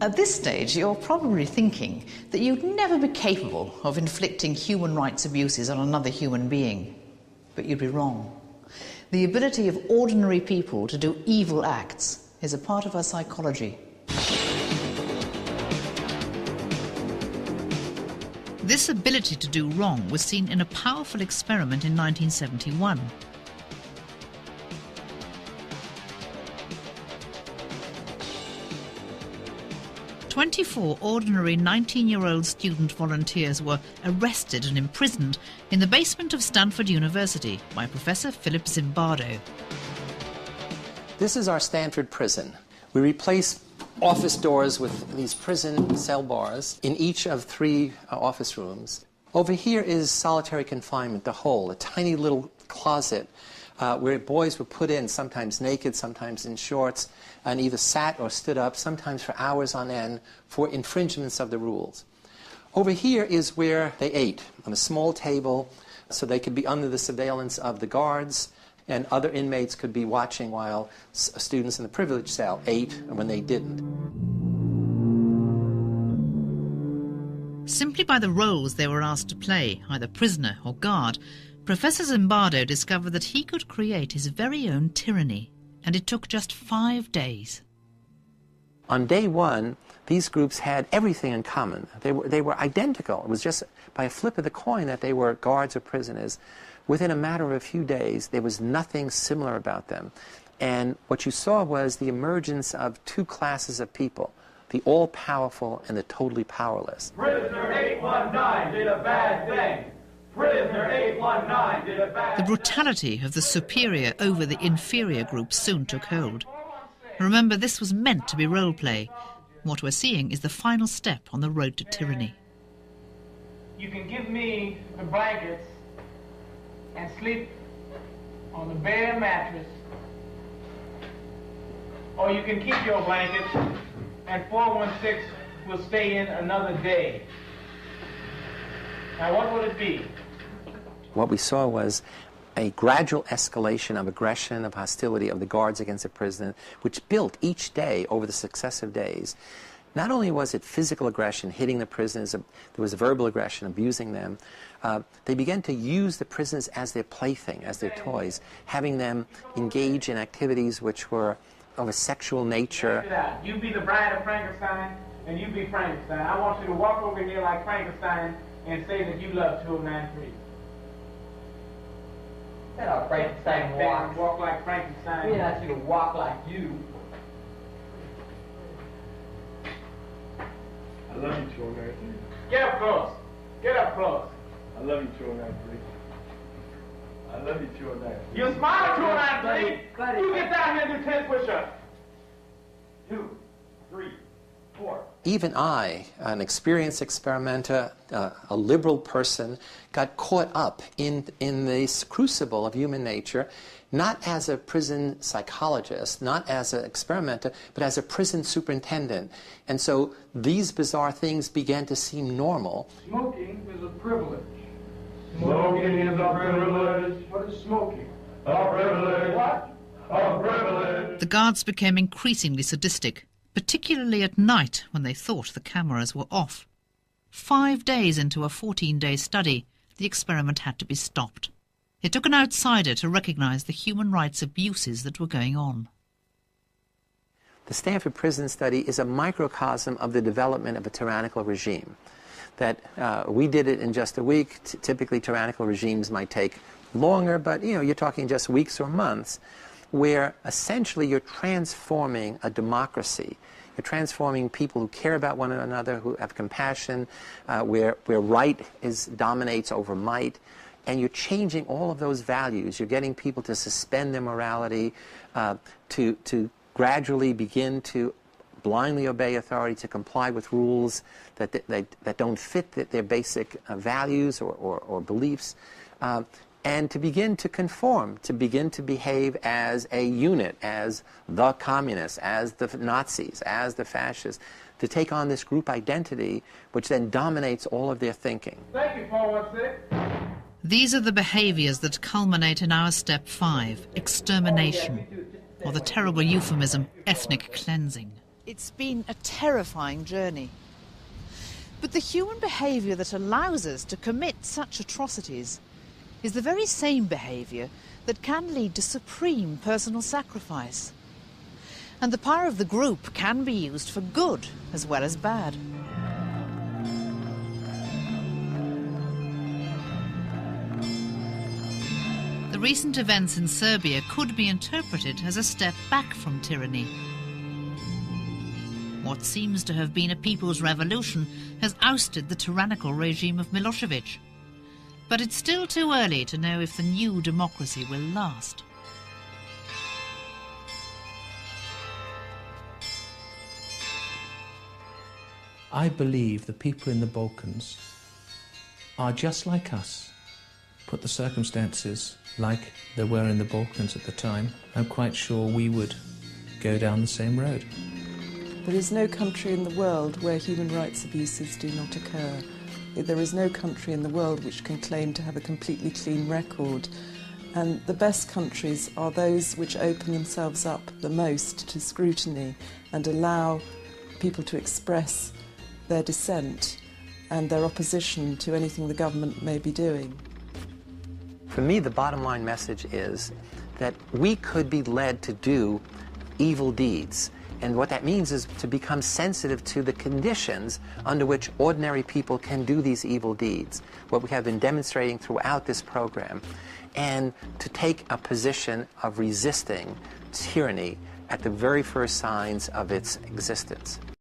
At this stage, you're probably thinking that you'd never be capable of inflicting human rights abuses on another human being. But you'd be wrong. The ability of ordinary people to do evil acts is a part of our psychology. This ability to do wrong was seen in a powerful experiment in 1971. "24 ordinary 19-year-old student volunteers were arrested and imprisoned in the basement of Stanford University by Professor Philip Zimbardo. This is our Stanford prison. We replace office doors with these prison cell bars in each of 3 office rooms. Over here is solitary confinement, the hole, a tiny little closet where boys were put in, sometimes naked, sometimes in shorts, and either sat or stood up, sometimes for hours on end, for infringements of the rules. Over here is where they ate, on a small table, so they could be under the surveillance of the guards, and other inmates could be watching while students in the privileged cell ate and when they didn't. Simply by the roles they were asked to play, either prisoner or guard, Professor Zimbardo discovered that he could create his very own tyranny, and it took just 5 days. On day 1, these groups had everything in common. They were identical. It was just by a flip of the coin that they were guards or prisoners. Within a matter of a few days, there was nothing similar about them. And what you saw was the emergence of 2 classes of people, the all-powerful and the totally powerless. Prisoner 819 did a bad thing. Prisoner 819 did a bad thing. The brutality of the superior over the inferior group soon took hold. Remember, this was meant to be role play. What we're seeing is the final step on the road to tyranny. You can give me the blankets and sleep on the bare mattress, or you can keep your blankets and 416 will stay in another day. Now what would it be? What we saw was a gradual escalation of aggression, of hostility of the guards against the prisoner, which built each day over the successive days. Not only was it physical aggression, hitting the prisoners, there was verbal aggression, abusing them. They began to use the prisoners as their plaything, as their toys, having them engage in activities which were of a sexual nature. You be the bride of Frankenstein, and you be Frankenstein. I want you to walk over here like Frankenstein and say that you love 2093. That's how Frankenstein walks. Walk like Frankenstein. We want you to walk like you. I love you, 293. Get up close. Get up close. I love you, 293. I love you, 293. You smile, 293. You get down here and do 10 push-ups. 2, 3, 4. Even I, an experienced experimenter, a liberal person, got caught up in this crucible of human nature, not as a prison psychologist, not as an experimenter, but as a prison superintendent. And so these bizarre things began to seem normal. Smoking is a privilege. Smoking is a privilege. What is smoking? A privilege. What? A privilege. The guards became increasingly sadistic, particularly at night when they thought the cameras were off. 5 days into a 14-day study, the experiment had to be stopped. It took an outsider to recognize the human rights abuses that were going on. The Stanford prison study is a microcosm of the development of a tyrannical regime. That we did it in just a week. Typically, tyrannical regimes might take longer, but you're talking just weeks or months, where essentially you're transforming a democracy. You're transforming people who care about one another, who have compassion, where right dominates over might. And you're changing all of those values. You're getting people to suspend their morality, to gradually begin to blindly obey authority, to comply with rules that don't fit their basic values or beliefs, and to begin to conform, to begin to behave as a unit, as the communists, as the Nazis, as the fascists, to take on this group identity, which then dominates all of their thinking. Thank you, 416. These are the behaviours that culminate in our step 5, extermination, or the terrible euphemism, ethnic cleansing. It's been a terrifying journey. But the human behaviour that allows us to commit such atrocities is the very same behaviour that can lead to supreme personal sacrifice. And the power of the group can be used for good as well as bad. The recent events in Serbia could be interpreted as a step back from tyranny. What seems to have been a people's revolution has ousted the tyrannical regime of Milosevic. But it's still too early to know if the new democracy will last. I believe the people in the Balkans are just like us. Put the circumstances like there were in the Balkans at the time, I'm quite sure we would go down the same road. There is no country in the world where human rights abuses do not occur. There is no country in the world which can claim to have a completely clean record. And the best countries are those which open themselves up the most to scrutiny and allow people to express their dissent and their opposition to anything the government may be doing. For me, the bottom line message is that we could be led to do evil deeds. And what that means is to become sensitive to the conditions under which ordinary people can do these evil deeds, what we have been demonstrating throughout this program, and to take a position of resisting tyranny at the very first signs of its existence.